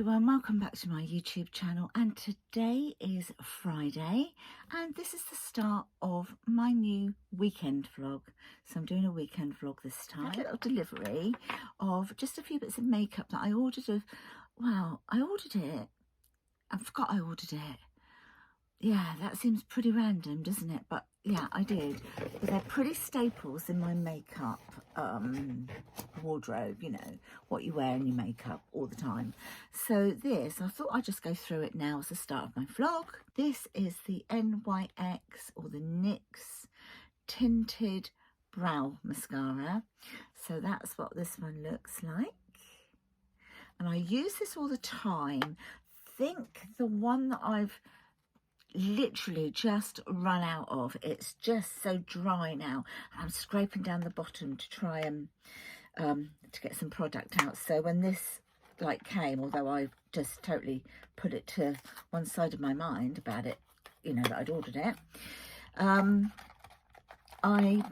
everyone, welcome back to my YouTube channel, and today is Friday and this is the start of my new weekend vlog. So I'm doing a weekend vlog this time. I had a little delivery of just a few bits of makeup that I ordered I ordered it. I forgot I ordered it. Yeah, that seems pretty random, doesn't it? But yeah, I did. But they're pretty staples in my makeup wardrobe, you know, what you wear in your makeup all the time. So this, I thought I'd just go through it now as the start of my vlog. This is the NYX or the NYX Tinted Brow Mascara. So that's what this one looks like. And I use this all the time. I think the one that I've literally just run out of, it's just so dry now, and I'm scraping down the bottom to try and to get some product out. So when this came, although I just totally put it to one side of my mind about it, you know, that I'd ordered it, I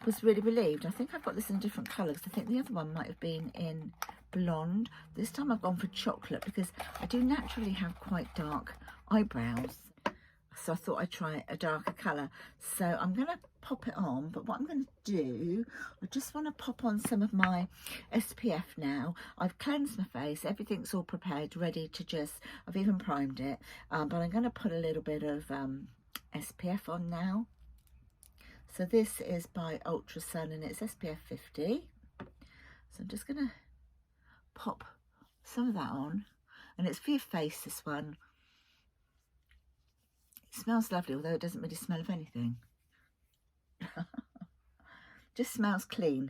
was really relieved. I think I've got this in different colours. I think the other one might have been in blonde. This time I've gone for chocolate because I do naturally have quite dark eyebrows. So I thought I'd try a darker colour. So I'm going to pop it on, but what I'm going to do, I just want to pop on some of my SPF now. I've cleansed my face, everything's all prepared, ready to just, I've even primed it, but I'm going to put a little bit of SPF on now. So this is by Ultra Sun and it's SPF 50. So I'm just going to pop some of that on, and it's for your face, this one. It smells lovely, although it doesn't really smell of anything. Just smells clean.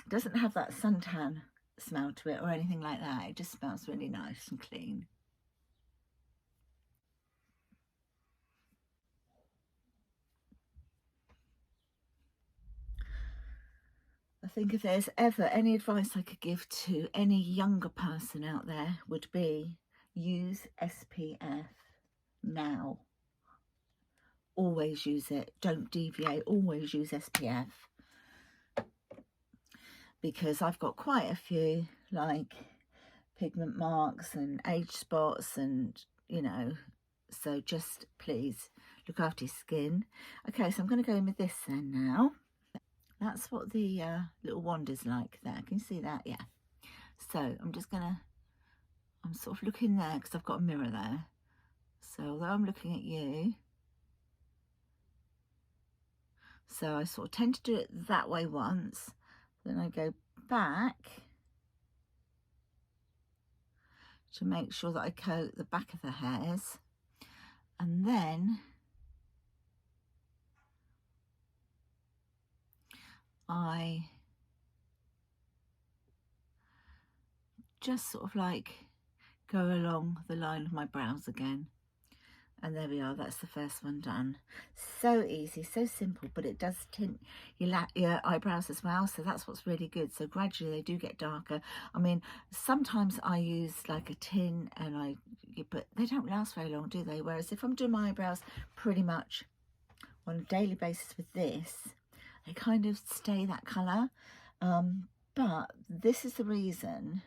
It doesn't have that suntan smell to it or anything like that. It just smells really nice and clean. I think if there's ever any advice I could give to any younger person out there would be use SPF now. Always use it, don't deviate, always use SPF, because I've got quite a few like pigment marks and age spots, and you know, so just please look after your skin. Okay, so I'm going to go in with this then now. That's what the little wand is like there. Can you see that? Yeah. So I'm sort of looking there because I've got a mirror there. So although I'm looking at you, so I sort of tend to do it that way once, then I go back to make sure that I coat the back of the hairs, and then I just sort of go along the line of my brows again. And there we are, that's the first one done. So easy, so simple, but it does tint your eyebrows as well, so that's what's really good. So gradually they do get darker. I mean, sometimes I use like a tin but they don't last very long, do they? Whereas if I'm doing my eyebrows pretty much on a daily basis with this, they kind of stay that colour. But this is the reason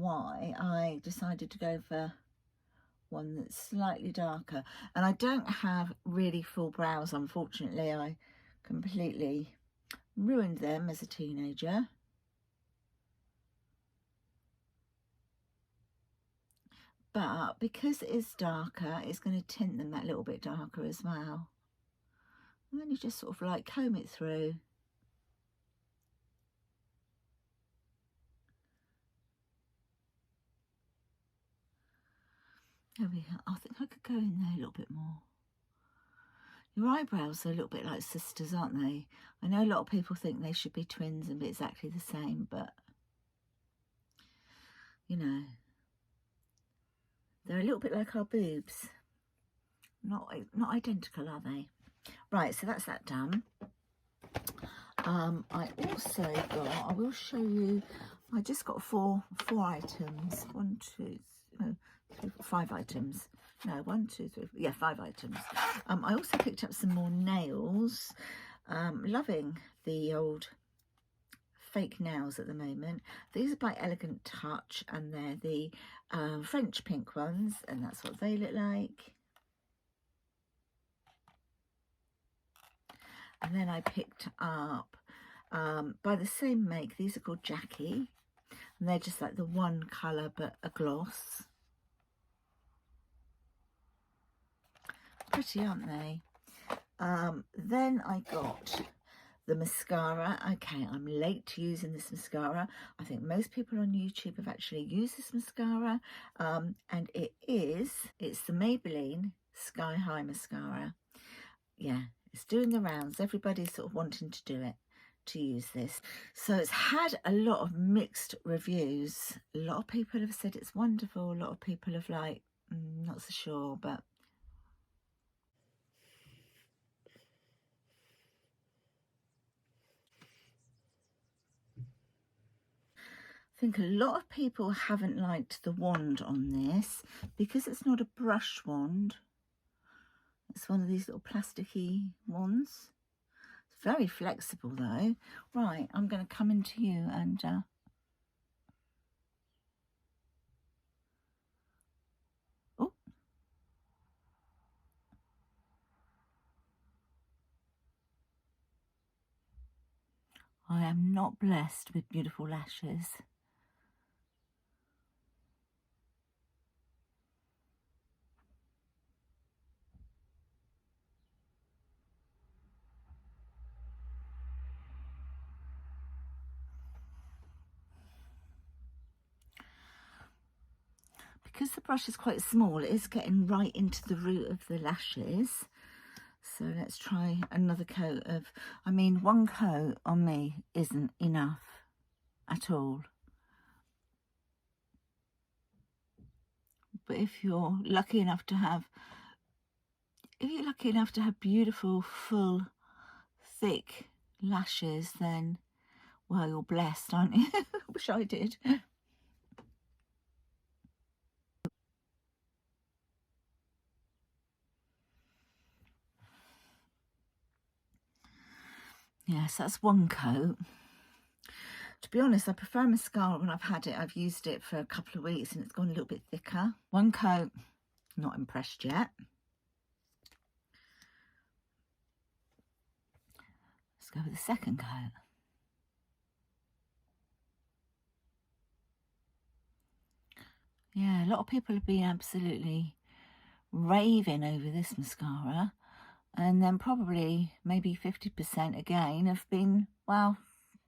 why I decided to go for one that's slightly darker. And I don't have really full brows, unfortunately. I completely ruined them as a teenager. But because it is darker, it's going to tint them that little bit darker as well. And then you just sort of comb it through. There we go. I think I could go in there a little bit more. Your eyebrows are a little bit like sisters, aren't they? I know a lot of people think they should be twins and be exactly the same, but you know, they're a little bit like our boobs. Not identical, are they? Right, so that's that done. I also got, I will show you, I just got four items. 1, 2, 3, 4, 5 items. No, 1, 2, 3, yeah, 5 items. I also picked up some more nails. Loving the old fake nails at the moment. These are by Elegant Touch, and they're the French pink ones, and that's what they look like. And then I picked up by the same make, these are called Jackie, and they're just like the one colour but a gloss. Pretty, aren't they? Then I got the mascara. Okay, I'm late to using this mascara. I think most people on YouTube have actually used this mascara, and it's the Maybelline Sky High mascara. Yeah, it's doing the rounds. Everybody's sort of wanting to do it, to use this. So it's had a lot of mixed reviews. A lot of people have said it's wonderful. A lot of people have like, not so sure, but I think a lot of people haven't liked the wand on this because it's not a brush wand. It's one of these little plasticky wands. It's very flexible though. Right, I'm going to come into you and oh, I am not blessed with beautiful lashes. Because the brush is quite small, it is getting right into the root of the lashes. So let's try another coat of, I mean, one coat on me isn't enough at all. But if you're lucky enough to have, beautiful, full, thick lashes, then, well, you're blessed, aren't you? I wish I did. Yes, that's one coat. To be honest, I prefer mascara when I've had it. I've used it for a couple of weeks and it's gone a little bit thicker. One coat, not impressed yet. Let's go with the second coat. Yeah, a lot of people have been absolutely raving over this mascara. And then probably maybe 50% again have been, well,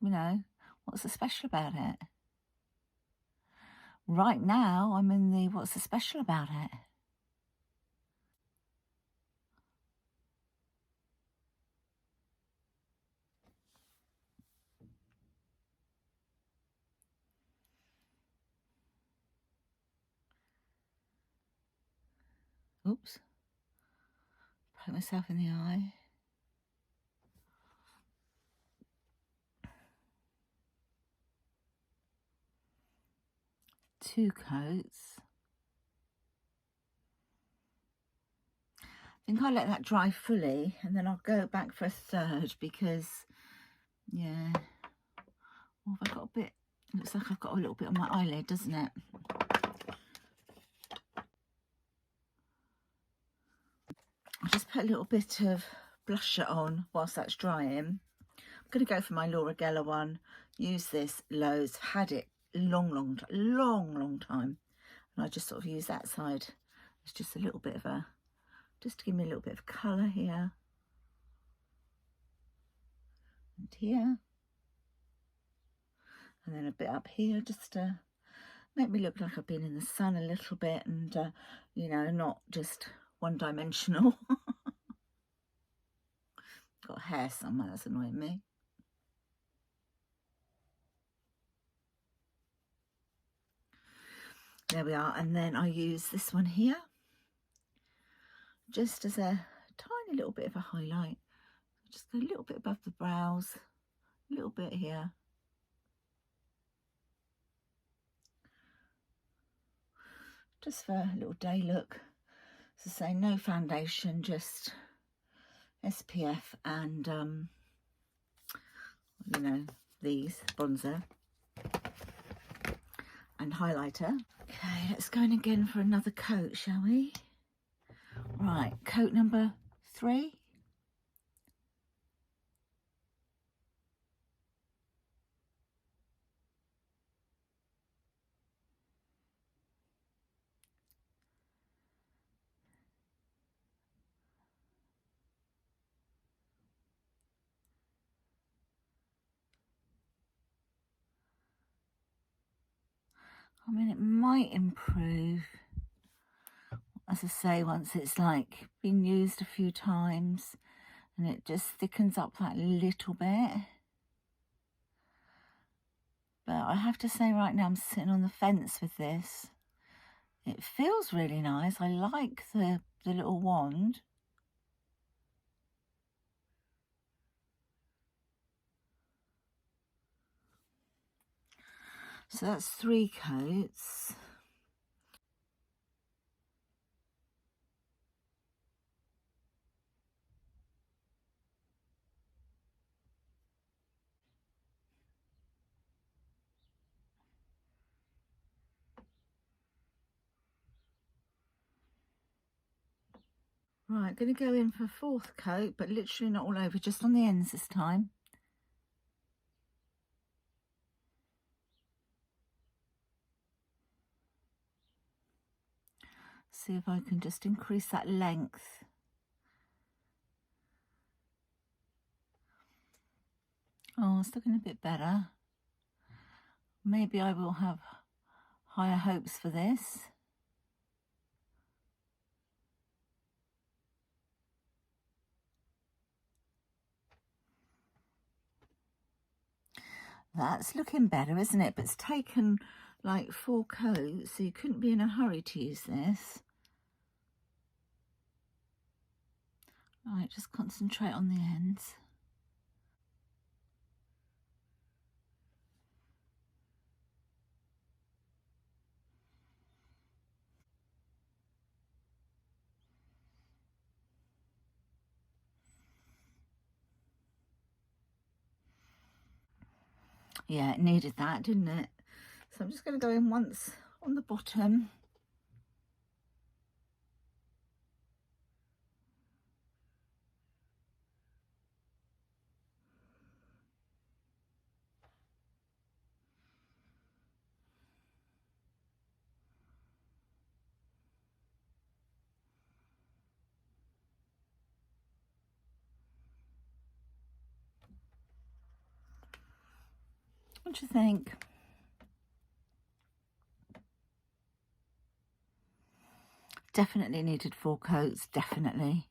you know, what's so special about it? Right now, I'm in the what's so special about it? Oops. Poke myself in the eye. Two coats. I think I'll let that dry fully and then I'll go back for a third because, yeah, well, I've got a bit, looks like I've got a little bit on my eyelid, doesn't it? I'll just put a little bit of blusher on whilst that's drying. I'm going to go for my Laura Geller one. Use this loads. Had it long time. And I just sort of use that side. It's just a little bit of a, just to give me a little bit of colour here. And here. And then a bit up here just to make me look like I've been in the sun a little bit and, you know, not just one-dimensional. Got hair somewhere, that's annoying me. There we are, and then I use this one here just as a tiny little bit of a highlight. Just go a little bit above the brows, a little bit here. Just for a little day look. So say no foundation, just SPF and, you know, these bronzer and highlighter. Okay, let's go in again for another coat, shall we? Right, coat number 3. I mean, it might improve, as I say, once it's like been used a few times and it just thickens up that little bit. But I have to say right now I'm sitting on the fence with this. It feels really nice. I like the little wand. So that's 3 coats. Right, going to go in for 4th coat, but literally not all over, just on the ends this time. See if I can just increase that length. Oh, it's looking a bit better. Maybe I will have higher hopes for this. That's looking better, isn't it? But it's taken like 4 coats, so you couldn't be in a hurry to use this. Right, just concentrate on the ends. Yeah, it needed that, didn't it? So I'm just going to go in once on the bottom. What do you think? Definitely needed 4 coats, definitely.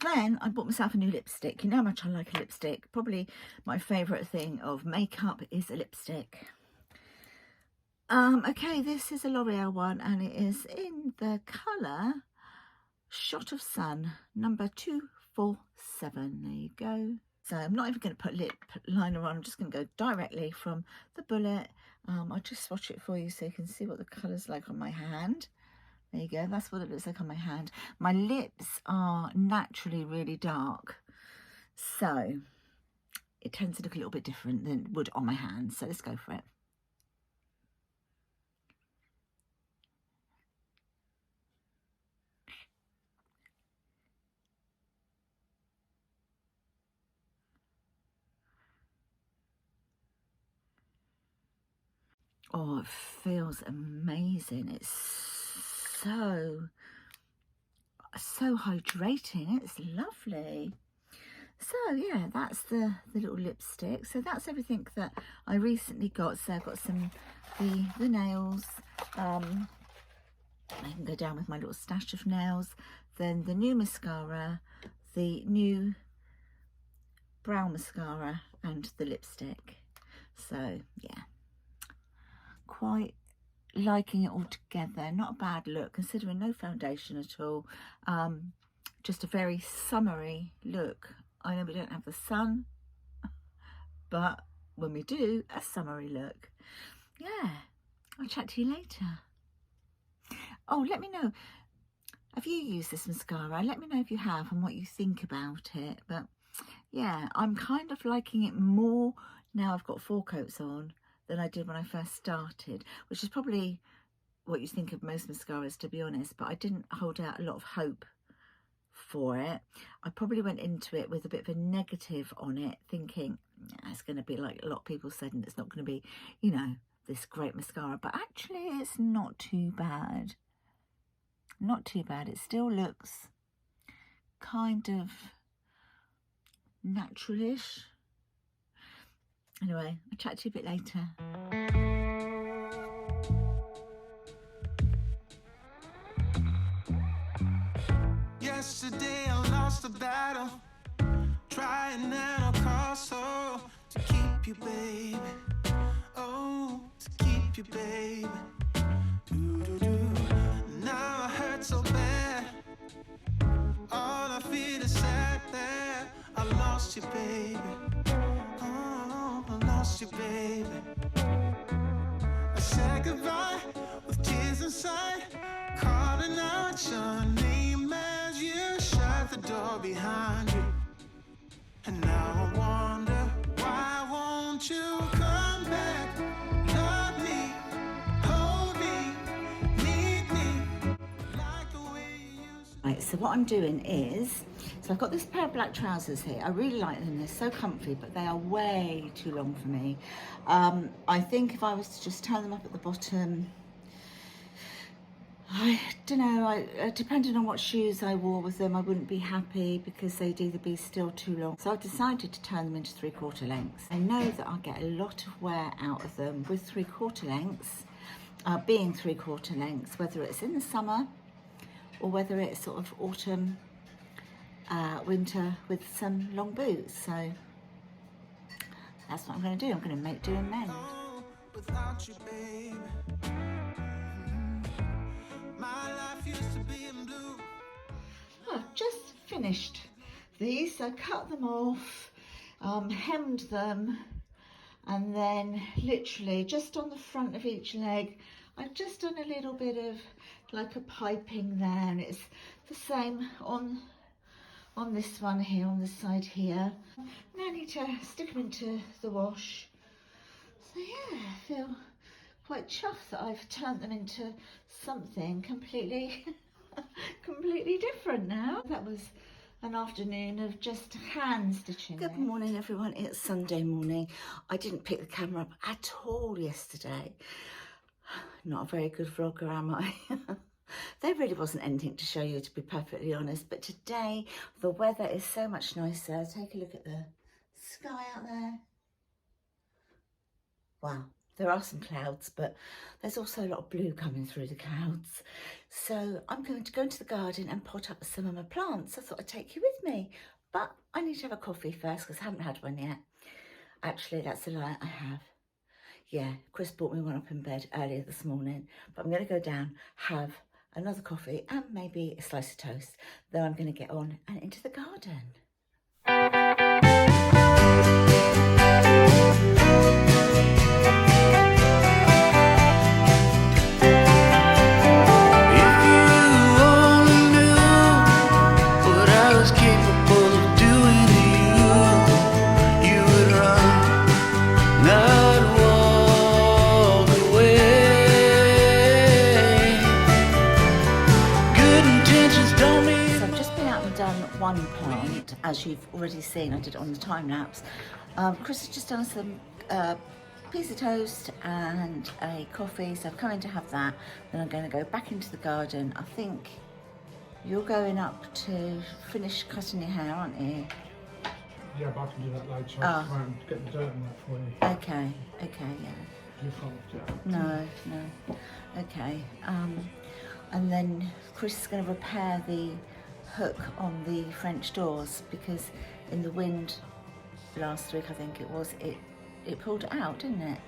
Then I bought myself a new lipstick. You know how much I like a lipstick. Probably my favourite thing of makeup is a lipstick. Okay, this is a L'Oreal one and it is in the colour Shot of Sun, number 247. There you go. So I'm not even going to put lip liner on. I'm just going to go directly from the bullet. I'll just swatch it for you so you can see what the colour's like on my hand. There you go. That's what it looks like on my hand. My lips are naturally really dark, so it tends to look a little bit different than it would on my hand. So let's go for it. Oh, it feels amazing. It's so hydrating. It's lovely. So yeah, that's the little lipstick. So that's everything that I recently got. So I've got some the nails. I can go down with my little stash of nails. Then the new mascara, the new brown mascara, and the lipstick. So yeah, quite liking it all together. Not a bad look considering no foundation at all. Just a very summery look. I know we don't have the sun, but when we do, a summery look. Yeah, I'll chat to you later. Oh, let me know, have you used this mascara? Let me know if you have and what you think about it. But yeah, I'm kind of liking it more now I've got 4 coats on than I did when I first started, which is probably what you think of most mascaras, to be honest, but I didn't hold out a lot of hope for it. I probably went into it with a bit of a negative on it, thinking it's going to be like a lot of people said, and it's not going to be, you know, this great mascara. But actually it's not too bad. Not too bad. It still looks kind of naturalish. Anyway, I'll chat to you a bit later. Yesterday I lost the battle, trying at all costs, oh, to keep you, baby. Oh, to keep you, baby. Do-do-do. Now I hurt so bad, all I feel is sad that I lost you, baby. Oh, I lost you, baby. I said goodbye with tears inside, calling out your name as you shut the door behind you. And now I wonder, why won't you come back? Love me, hold me, need me, like the way you used to. Right, so what I'm doing is, so I've got this pair of black trousers here. I really like them, they're so comfy, but they are way too long for me. I think if I was to just turn them up at the bottom, I don't know, depending on what shoes I wore with them, I wouldn't be happy because they'd either be still too long. So I've decided to turn them into 3/4 lengths. I know that I'll get a lot of wear out of them with 3/4 lengths, being 3/4 lengths, whether it's in the summer or whether it's sort of autumn, winter with some long boots. So that's what I'm going to do. I'm going to make do and mend. Without you, baby. My life used to be in blue. I've just finished these. I cut them off, hemmed them, and then literally just on the front of each leg, I've just done a little bit of like a piping there, and it's the same on this one here, on this side here. Now I need to stick them into the wash. So yeah, I feel quite chuffed that I've turned them into something completely completely different now. That was an afternoon of just hand stitching. Good morning everyone, it's Sunday morning. I didn't pick the camera up at all yesterday. Not a very good vlogger, am I? There really wasn't anything to show you, to be perfectly honest, but today the weather is so much nicer. Take a look at the sky out there. Wow. There are some clouds, but there's also a lot of blue coming through the clouds. So I'm going to go into the garden and pot up some of my plants. I thought I'd take you with me, but I need to have a coffee first because I haven't had one yet. Actually, that's a lie, I have. Yeah, Chris brought me one up in bed earlier this morning, but I'm going to go down, have another coffee and maybe a slice of toast. Then I'm going to get on and into the garden. One plant, as you've already seen, I did it on the time lapse. Chris has just done some piece of toast and a coffee, so I've come in to have that. Then I'm going to go back into the garden. I think you're going up to finish cutting your hair, aren't you? Yeah, but I can do that later. I won't get the dirt in that for you. Okay, yeah. You can't do that. No. Okay. And then Chris is going to repair the hook on the French doors because in the wind last week, I think it was, it pulled it out, didn't it?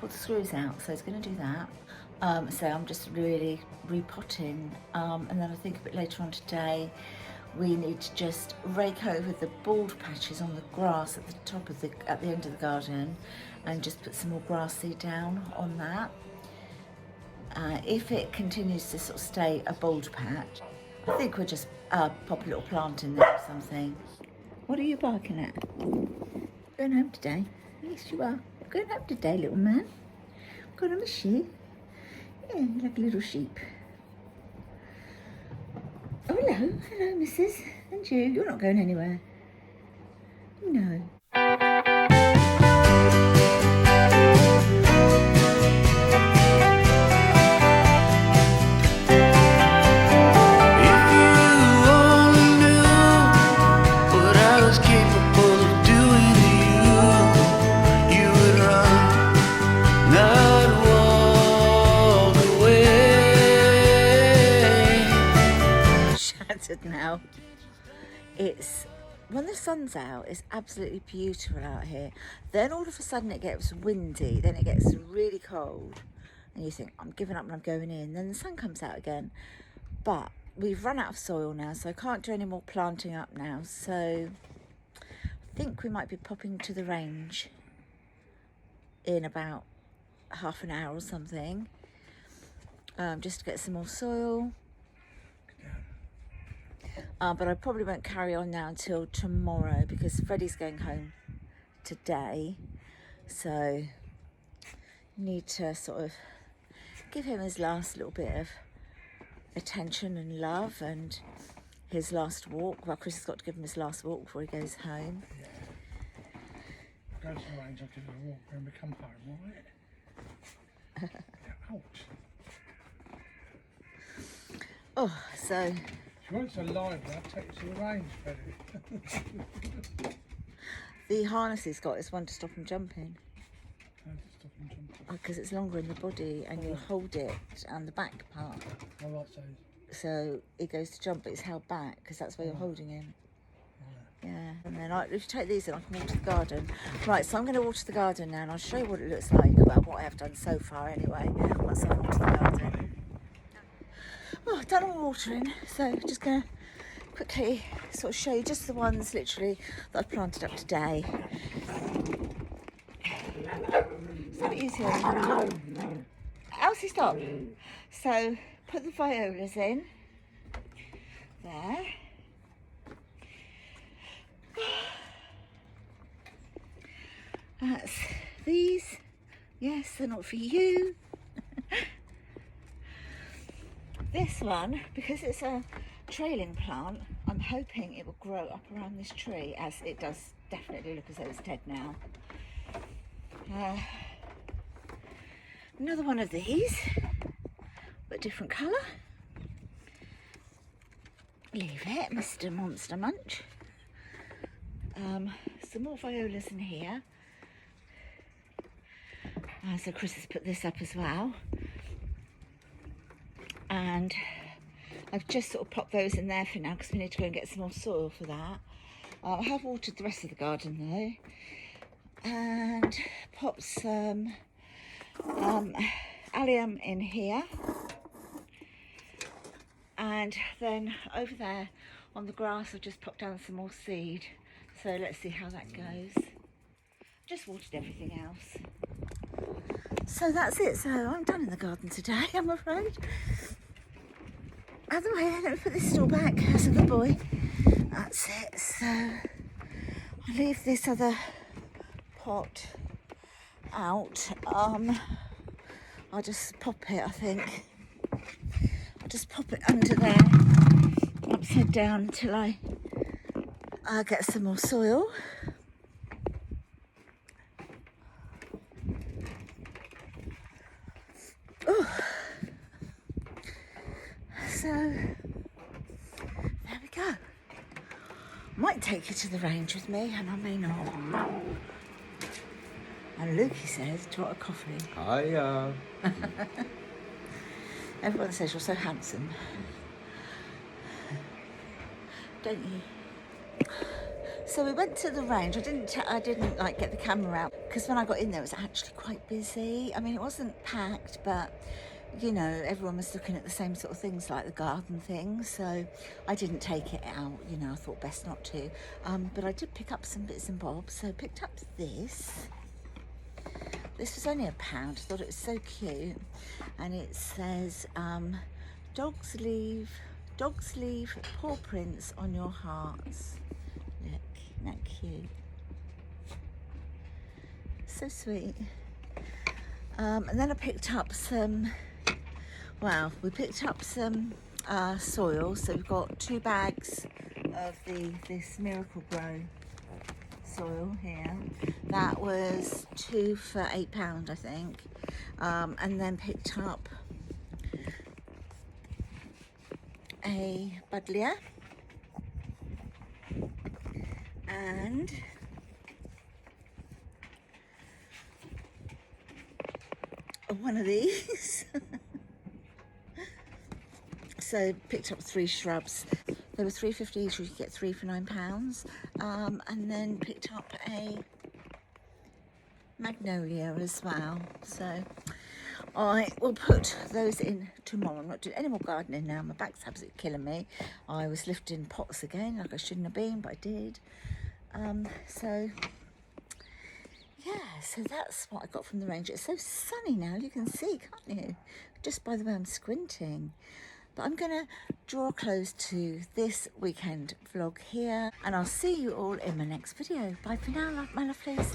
Pulled the screws out, so he's going to do that. So I'm just really repotting, and then I think a bit later on today we need to just rake over the bald patches on the grass at the top of at the end of the garden and just put some more grass seed down on that. If it continues to sort of stay a bald patch, I think we'll just pop a little plant in there or something. What are you barking at? Going home today? Yeah. Yes, you are. You're going home today, little man. Gonna miss you. Yeah, you're like a little sheep. Oh, hello. Hello, missus. And you. You're not going anywhere. No. Now it's when the sun's out, it's absolutely beautiful out here. Then all of a sudden it gets windy, then it gets really cold, and you think, I'm giving up and I'm going in. Then the sun comes out again, but we've run out of soil now, so I can't do any more planting up now. So I think we might be popping to the range in about half an hour or something, just to get some more soil. But I probably won't carry on now until tomorrow because Freddie's going home today. So need to sort of give him his last little bit of attention and love and his last walk. Well, Chris has got to give him his last walk before he goes home. Go to the range, I'll give him a walk when we come home, right? Ouch. Oh, so... If you weren't so lively, I'd take you to the range, Freddie. The harness he's got is one to stop him jumping. How to stop him jumping? Because it's longer in the body and you hold it on the back part. I like those. So he goes to jump, but it's held back because that's where you're holding him. Yeah, and then if you take these in, I can water the garden. Right, so I'm going to water the garden now, and I'll show you what it looks like, well, what I have done so far anyway, once I water the garden. Oh, I've done all the watering, so just going to quickly sort of show you just the ones literally that I've planted up today. It's a bit easier. Elsie, stop. So put the violas in there. That's these. Yes, they're not for you. This one, because it's a trailing plant, I'm hoping it will grow up around this tree, as it does definitely look as though it's dead now. Another one of these, but different colour. Leave it, Mr. Monster Munch. Some more violas in here. So Chris has put this up as well. And I've just sort of popped those in there for now because we need to go and get some more soil for that. I have watered the rest of the garden though. And popped some allium in here. And then over there on the grass I've just popped down some more seed. So let's see how that goes. Just watered everything else. So that's it. So I'm done in the garden today, I'm afraid. Out of the way, let me put this stool back. That's a good boy. That's it. So I'll leave this other pot out. I'll just pop it, I think. I'll just pop it under there, upside down until I get some more soil. Oh. So there we go. Might take you to the range with me, and I may not. And Lukey says, do you want a coffee? Hiya. Everyone says you're so handsome. Don't you? So we went to the range. I didn't like get the camera out because when I got in there it was actually quite busy. I mean, it wasn't packed, but you know, everyone was looking at the same sort of things like the garden things, so I didn't take it out, you know, I thought best not to. But I did pick up some bits and bobs. So I picked up this. This was only £1. I thought it was so cute. And it says, dogs leave paw prints on your hearts. Look, isn't that cute? So sweet. And then I picked up some, well, we picked up some soil. So we've got 2 bags of this Miracle Grow soil here. That was 2 for £8, I think. And then picked up a buddleia and one of these. So picked up 3 shrubs. They were £3.50 each, you could get 3 for £9. And then picked up a magnolia as well. So I will put those in tomorrow. I'm not doing any more gardening now. My back's absolutely killing me. I was lifting pots again like I shouldn't have been, but I did. So yeah, so that's what I got from the range. It's so sunny now, you can see, can't you? Just by the way I'm squinting. But I'm going to draw a close to this weekend vlog here, and I'll see you all in my next video. Bye for now, my lovelies.